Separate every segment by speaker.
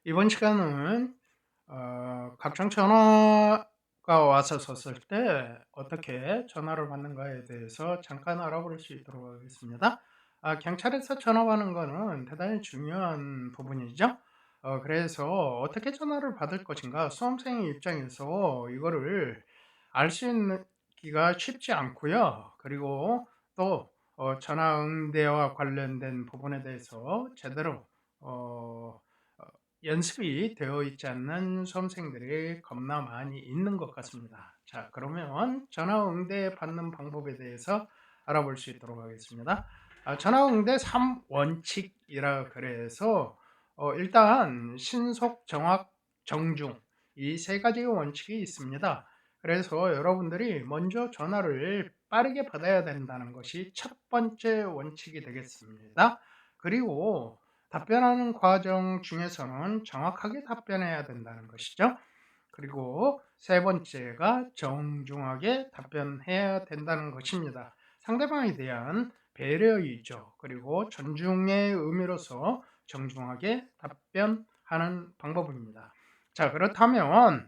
Speaker 1: 이번 시간은 각종 전화가 와서 섰을 때 어떻게 전화를 받는가에 대해서 잠깐 알아볼 수 있도록 하겠습니다. 경찰에서 전화 받는 거는 대단히 중요한 부분이죠. 그래서 어떻게 전화를 받을 것인가 수험생의 입장에서 이거를 알 수 있는 기가 쉽지 않고요. 그리고 또 전화 응대와 관련된 부분에 대해서 제대로 어, 어, 연습이 되어 있지 않는 수험생들이 겁나 많이 있는 것 같습니다. 자, 그러면 전화 응대 받는 방법에 대해서 알아볼 수 있도록 하겠습니다. 전화 응대 3원칙이라 그래서 일단 신속, 정확, 정중 이 세 가지 원칙이 있습니다. 그래서 여러분들이 먼저 전화를 빠르게 받아야 된다는 것이 첫 번째 원칙이 되겠습니다. 그리고 답변하는 과정 중에서는 정확하게 답변해야 된다는 것이죠. 그리고 세 번째가 정중하게 답변해야 된다는 것입니다. 상대방에 대한 배려이죠. 그리고 존중의 의미로서 정중하게 답변하는 방법입니다. 자, 그렇다면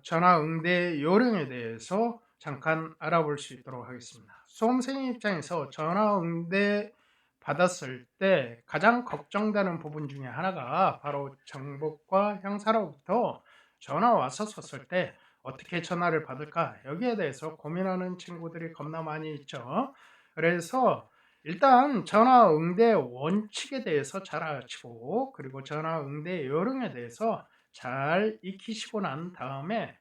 Speaker 1: 전화 응대 요령에 대해서 잠깐 알아볼 수 있도록 하겠습니다. 수험생 입장에서 전화 응대 받았을 때 가장 걱정되는 부분 중에 하나가 바로 정복과 형사로부터 전화 와서 섰을 때 어떻게 전화를 받을까? 여기에 대해서 고민하는 친구들이 겁나 많이 있죠. 그래서 일단 전화 응대 원칙에 대해서 잘 아시고, 그리고 전화 응대 요령에 대해서 잘 익히시고 난 다음에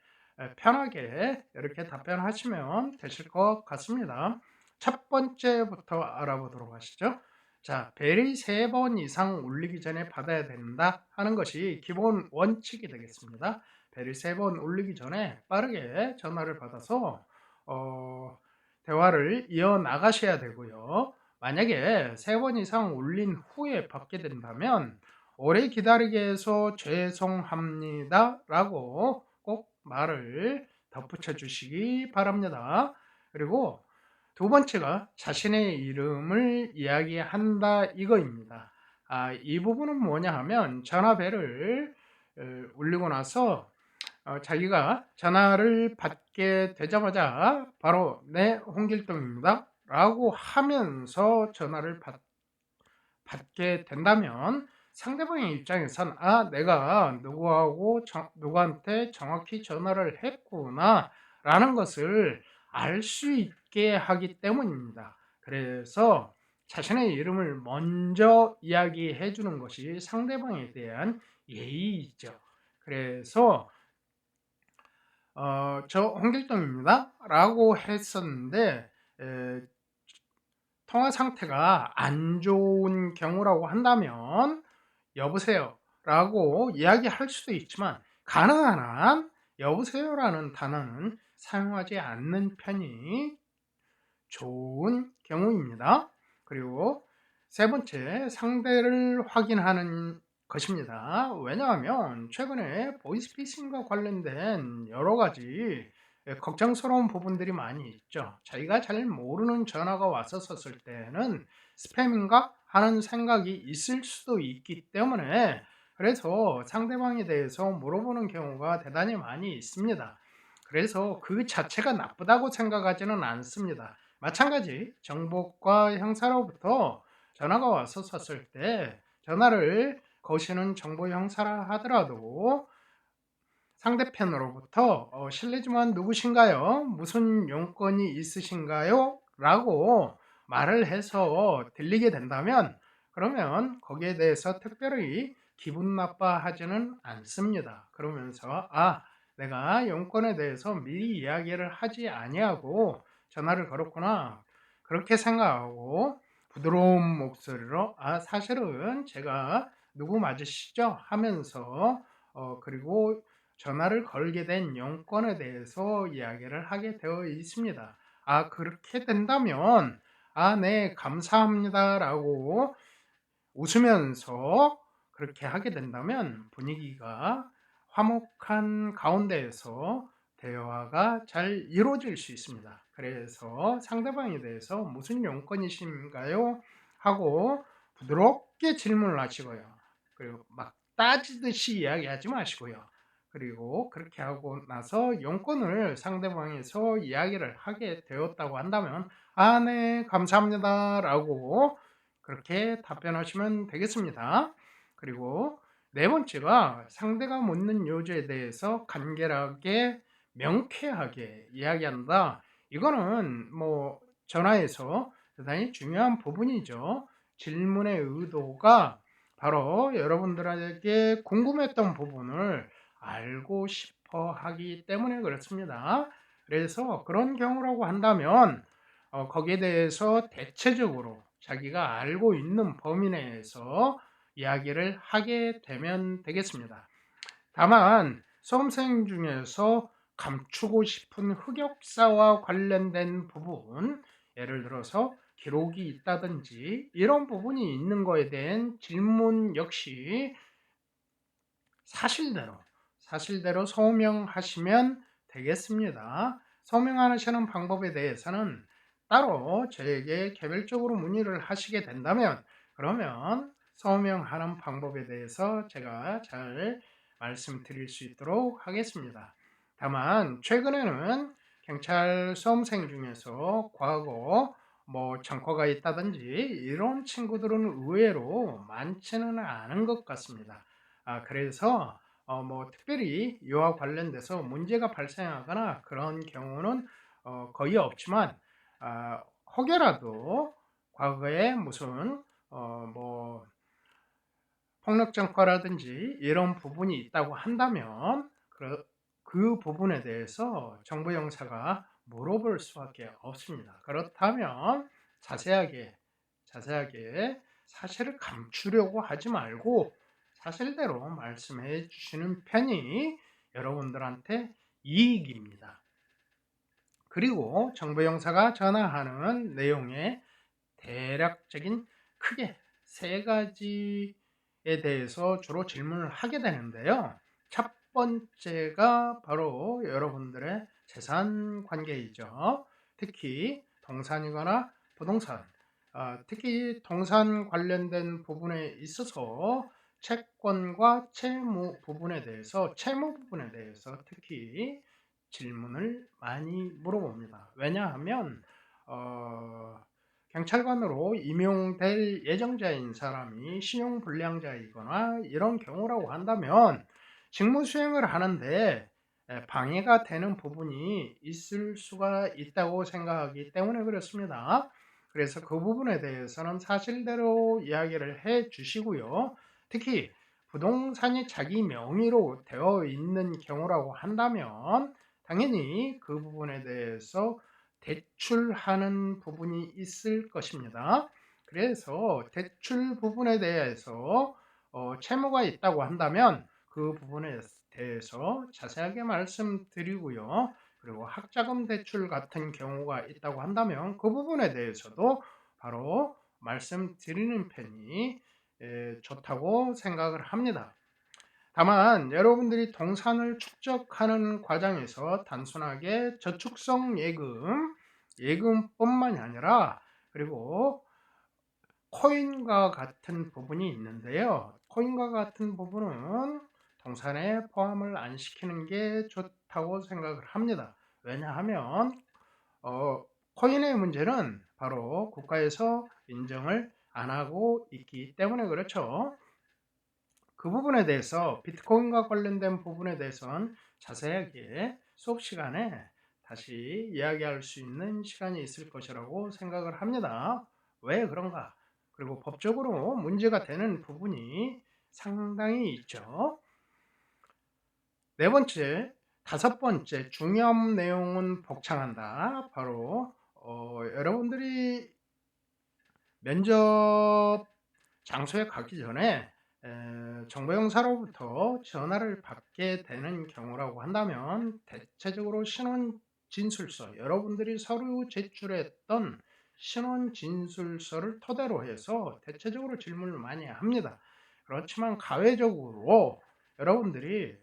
Speaker 1: 편하게 이렇게 답변하시면 되실 것 같습니다. 첫 번째부터 알아보도록 하시죠. 자, 벨이 3번 이상 울리기 전에 받아야 된다 하는 것이 기본 원칙이 되겠습니다. 벨이 3번 울리기 전에 빠르게 전화를 받아서 대화를 이어나가셔야 되고요. 만약에 3번 이상 울린 후에 받게 된다면 오래 기다리게 해서 죄송합니다 라고 꼭 말을 덧붙여 주시기 바랍니다. 그리고 두 번째가 자신의 이름을 이야기한다 이거입니다. 이 부분은 뭐냐 하면 전화벨을 울리고 나서 자기가 전화를 받게 되자마자 바로 네, 홍길동입니다 라고 하면서 전화를 받게 된다면 상대방의 입장에선 내가 누구한테 정확히 전화를 했구나 라는 것을 알 수 있게 하기 때문입니다. 그래서 자신의 이름을 먼저 이야기해 주는 것이 상대방에 대한 예의이죠. 그래서 저 홍길동입니다 라고 했었는데 통화 상태가 안 좋은 경우라고 한다면 여보세요 라고 이야기할 수도 있지만 가능한 한 여보세요라는 단어는 사용하지 않는 편이 좋은 경우입니다. 그리고 세 번째, 상대를 확인하는 것입니다. 왜냐하면 최근에 보이스피싱과 관련된 여러 가지 걱정스러운 부분들이 많이 있죠. 자기가 잘 모르는 전화가 왔었을 때는 스팸인가 하는 생각이 있을 수도 있기 때문에 그래서 상대방에 대해서 물어보는 경우가 대단히 많이 있습니다. 그래서 그 자체가 나쁘다고 생각하지는 않습니다. 마찬가지 정보과 형사로부터 전화가 왔었을 때 전화를 거시는 정보 형사라 하더라도 상대편으로부터 실례지만 누구신가요? 무슨 용건이 있으신가요? 라고 말을 해서 들리게 된다면 그러면 거기에 대해서 특별히 기분 나빠하지는 않습니다. 그러면서 내가 용건에 대해서 미리 이야기를 하지 아니하고 전화를 걸었구나 그렇게 생각하고 부드러운 목소리로 사실은 제가 누구 맞으시죠? 하면서 그리고 전화를 걸게 된 용건에 대해서 이야기를 하게 되어 있습니다. 그렇게 된다면 네, 감사합니다 라고 웃으면서 그렇게 하게 된다면 분위기가 화목한 가운데에서 대화가 잘 이루어질 수 있습니다. 그래서 상대방에 대해서 무슨 용건이신가요? 하고 부드럽게 질문을 하시고요. 그리고 막 따지듯이 이야기하지 마시고요. 그리고 그렇게 하고 나서 용건을 상대방에서 이야기를 하게 되었다고 한다면 "아 네. 감사합니다."라고 그렇게 답변하시면 되겠습니다. 그리고 네 번째가 상대가 묻는 요지에 대해서 간결하게 명쾌하게 이야기한다. 이거는 뭐 전화에서 대단히 중요한 부분이죠. 질문의 의도가 바로 여러분들에게 궁금했던 부분을 알고 싶어 하기 때문에 그렇습니다. 그래서 그런 경우라고 한다면 거기에 대해서 대체적으로 자기가 알고 있는 범위 내에서 이야기를 하게 되면 되겠습니다. 다만 수험생 중에서 감추고 싶은 흑역사와 관련된 부분, 예를 들어서 기록이 있다든지 이런 부분이 있는 거에 대한 질문 역시 사실대로 서명하시면 되겠습니다. 서명하시는 방법에 대해서는 따로 저에게 개별적으로 문의를 하시게 된다면 그러면 서명하는 방법에 대해서 제가 잘 말씀드릴 수 있도록 하겠습니다. 다만 최근에는 경찰 수험생 중에서 과거 전과가 있다든지 이런 친구들은 의외로 많지는 않은 것 같습니다. 그래서 특별히 이와 관련돼서 문제가 발생하거나 그런 경우는 거의 없지만 혹여라도 과거에 무슨 폭력 전과라든지 이런 부분이 있다고 한다면 그 부분에 대해서 정보 형사가 물어볼 수밖에 없습니다. 그렇다면 자세하게 사실을 감추려고 하지 말고 사실대로 말씀해 주시는 편이 여러분들한테 이익입니다. 그리고 정보 형사가 전하하는 내용의 대략적인 크게 세 가지에 대해서 주로 질문을 하게 되는데요. 첫 번째가 바로 여러분들의 재산 관계이죠. 특히 동산이거나 부동산, 특히 동산 관련된 부분에 있어서 채권과 채무 부분에 대해서 특히 질문을 많이 물어봅니다. 왜냐하면 경찰관으로 임용될 예정자인 사람이 신용불량자이거나 이런 경우라고 한다면 직무 수행을 하는데 방해가 되는 부분이 있을 수가 있다고 생각하기 때문에 그렇습니다. 그래서 그 부분에 대해서는 사실대로 이야기를 해 주시고요. 특히 부동산이 자기 명의로 되어 있는 경우라고 한다면 당연히 그 부분에 대해서 대출하는 부분이 있을 것입니다. 그래서 대출 부분에 대해서 채무가 있다고 한다면 그 부분에 대해서 자세하게 말씀드리고요. 그리고 학자금 대출 같은 경우가 있다고 한다면 그 부분에 대해서도 바로 말씀드리는 편이 좋다고 생각을 합니다. 다만 여러분들이 동산을 축적하는 과정에서 단순하게 저축성 예금뿐만이 아니라 그리고 코인과 같은 부분이 있는데요. 코인과 같은 부분은 동산에 포함을 안 시키는 게 좋다고 생각을 합니다. 왜냐하면 코인의 문제는 바로 국가에서 인정을 안 하고 있기 때문에 그렇죠. 그 부분에 대해서 비트코인과 관련된 부분에 대해서는 자세하게 수업 시간에 다시 이야기할 수 있는 시간이 있을 것이라고 생각을 합니다. 왜 그런가? 그리고 법적으로 문제가 되는 부분이 상당히 있죠. 네 번째, 다섯 번째 중요한 내용은 복창한다. 바로 여러분들이 면접 장소에 가기 전에 정보용사로부터 전화를 받게 되는 경우라고 한다면 대체적으로 신원 진술서, 여러분들이 서류 제출했던 신원 진술서를 토대로 해서 대체적으로 질문을 많이 합니다. 그렇지만 가외적으로 여러분들이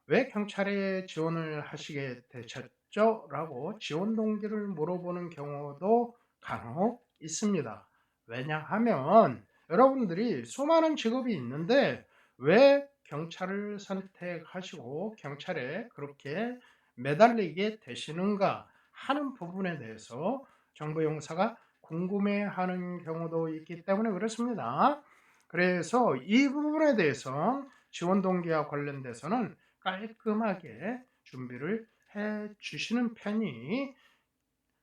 Speaker 1: 왜 경찰에 지원을 하시게 되셨죠? 라고 지원 동기를 물어보는 경우도 간혹 있습니다. 왜냐하면 여러분들이 수많은 직업이 있는데 왜 경찰을 선택하시고 경찰에 그렇게 매달리게 되시는가 하는 부분에 대해서 정부 용사가 궁금해하는 경우도 있기 때문에 그렇습니다. 그래서 이 부분에 대해서 지원 동기와 관련돼서는 깔끔하게 준비를 해 주시는 편이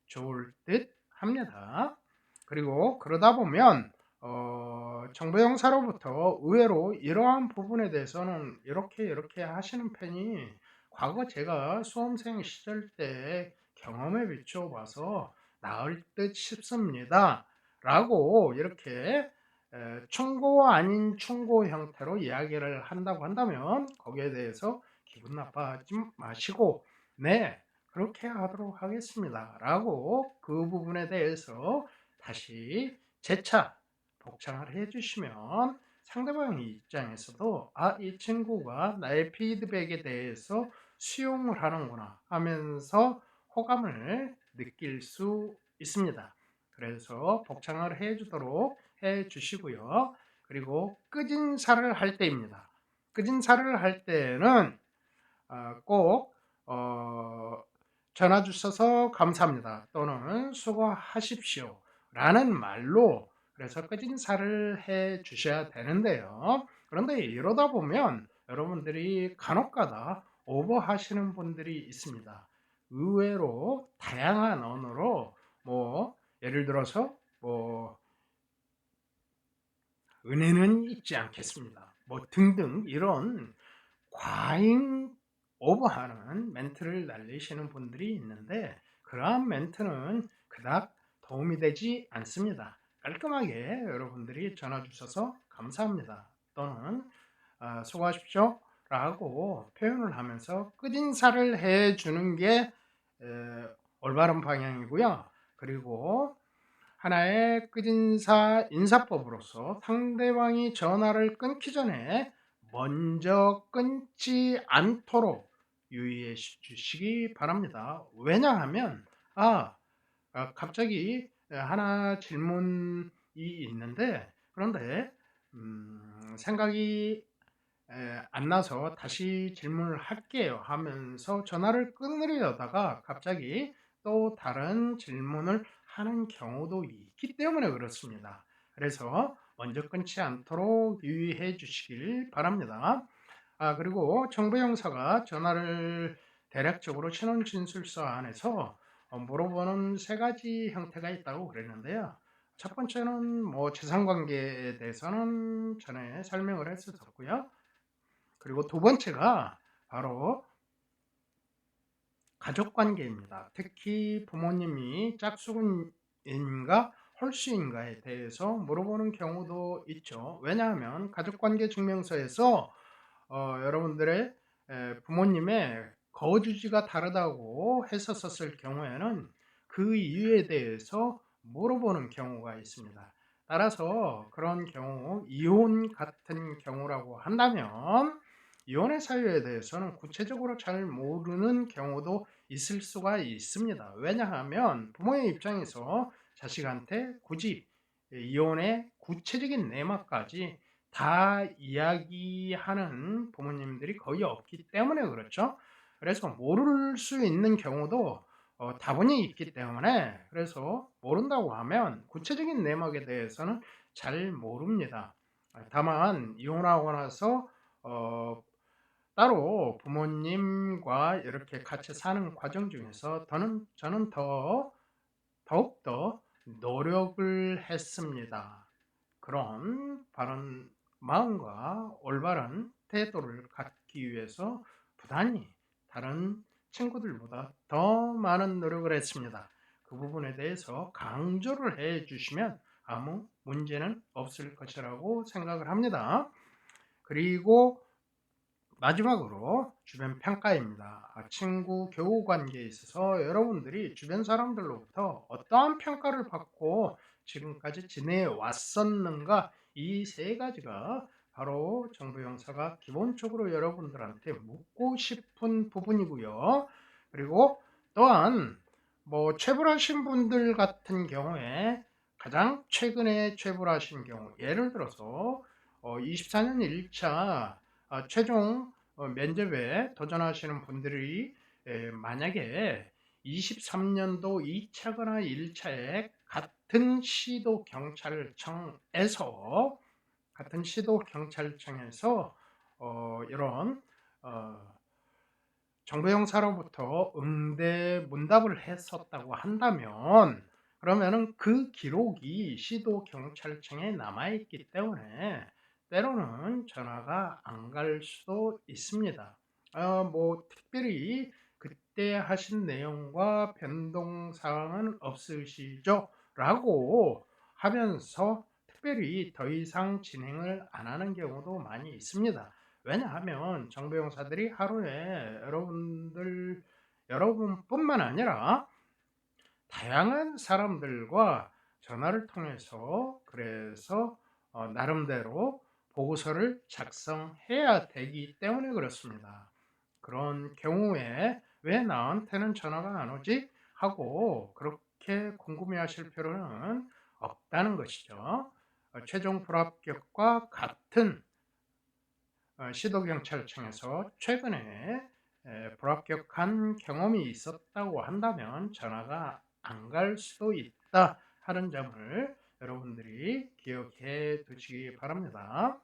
Speaker 1: 좋을 듯 합니다. 그리고 그러다 보면 정부 용사로부터 의외로 이러한 부분에 대해서는 이렇게 하시는 편이 과거 제가 수험생 시절 때 경험에 비추어 봐서 나을 듯 싶습니다. 라고 이렇게 충고 아닌 충고 형태로 이야기를 한다고 한다면 거기에 대해서 기분 나빠하지 마시고 네, 그렇게 하도록 하겠습니다. 라고 그 부분에 대해서 다시 재차 복창을 해주시면 상대방 입장에서도 이 친구가 나의 피드백에 대해서 수용을 하는구나 하면서 호감을 느낄 수 있습니다. 그래서 복창을 해주도록 해주시고요. 그리고 끄진살을 할 때입니다. 끄진살을 할 때는 꼭 전화 주셔서 감사합니다 또는 수고하십시오 라는 말로 그래서 끄진살을 해 주셔야 되는데요. 그런데 이러다 보면 여러분들이 간혹가다 오버하시는 분들이 있습니다. 의외로 다양한 언어로 예를 들어서 은혜는 잊지 않겠습니다 등등 이런 과잉 오버하는 멘트를 날리시는 분들이 있는데 그러한 멘트는 그닥 도움이 되지 않습니다. 깔끔하게 여러분들이 전화 주셔서 감사합니다 또는 수고하십시오 라고 표현을 하면서 끝인사를 해주는 게 올바른 방향이고요. 그리고 하나의 끝인사 인사법으로서 상대방이 전화를 끊기 전에 먼저 끊지 않도록 유의해 주시기 바랍니다. 왜냐하면 갑자기 하나 질문이 있는데 그런데 생각이 안 나서 다시 질문을 할게요 하면서 전화를 끊으려다가 갑자기 또 다른 질문을 하는 경우도 있기 때문에 그렇습니다. 그래서 먼저 끊지 않도록 유의해 주시길 바랍니다. 그리고 정보 형사가 전화를 대략적으로 신원 진술서 안에서 물어보는 세 가지 형태가 있다고 그랬는데요. 첫 번째는 재산 관계에 대해서는 전에 설명을 했었고요. 그리고 두 번째가 바로 가족 관계입니다. 특히 부모님이 짝수인가 홀수인가에 대해서 물어보는 경우도 있죠. 왜냐하면 가족 관계 증명서에서 여러분들의 부모님의 거주지가 다르다고 했었을 경우에는 그 이유에 대해서 물어보는 경우가 있습니다. 따라서 그런 경우 이혼 같은 경우라고 한다면 이혼의 사유에 대해서는 구체적으로 잘 모르는 경우도 있을 수가 있습니다. 왜냐하면 부모의 입장에서 자식한테 굳이 이혼의 구체적인 내막까지 다 이야기하는 부모님들이 거의 없기 때문에 그렇죠. 그래서 모를 수 있는 경우도 다분히 있기 때문에 그래서 모른다고 하면 구체적인 내막에 대해서는 잘 모릅니다. 다만 이혼하고 나서 따로 부모님과 이렇게 같이 사는 과정 중에서 저는 더욱더 노력을 했습니다. 그런 바른 마음과 올바른 태도를 갖기 위해서 부단히 다른 친구들보다 더 많은 노력을 했습니다. 그 부분에 대해서 강조를 해 주시면 아무 문제는 없을 것이라고 생각을 합니다. 그리고 마지막으로 주변 평가입니다. 친구 교우 관계에 있어서 여러분들이 주변 사람들로부터 어떠한 평가를 받고 지금까지 지내왔었는가 이 세 가지가 바로 정부 형사가 기본적으로 여러분들한테 묻고 싶은 부분이고요. 그리고 또한 체불하신 분들 같은 경우에 가장 최근에 체불하신 경우 예를 들어서 24년 1차 최종 면접에 도전하시는 분들이 만약에 23년도 2차거나 1차에 같은 시도 경찰청에서 이런 정부 형사로부터 응대 문답을 했었다고 한다면, 그러면은 그 기록이 시도 경찰청에 남아 있기 때문에 때로는 전화가 안 갈 수도 있습니다. 뭐 특별히 그때 하신 내용과 변동 사항은 없으시죠? 라고 하면서 특별히 더 이상 진행을 안 하는 경우도 많이 있습니다. 왜냐하면 정보 용사들이 하루에 여러분뿐만 아니라 다양한 사람들과 전화를 통해서, 그래서 나름대로 보고서를 작성해야 되기 때문에 그렇습니다. 그런 경우에 왜 나한테는 전화가 안 오지? 하고 그렇게 궁금해하실 필요는 없다는 것이죠. 최종 불합격과 같은 시도경찰청에서 최근에 불합격한 경험이 있었다고 한다면 전화가 안 갈 수도 있다 하는 점을 여러분들이 기억해 두시기 바랍니다.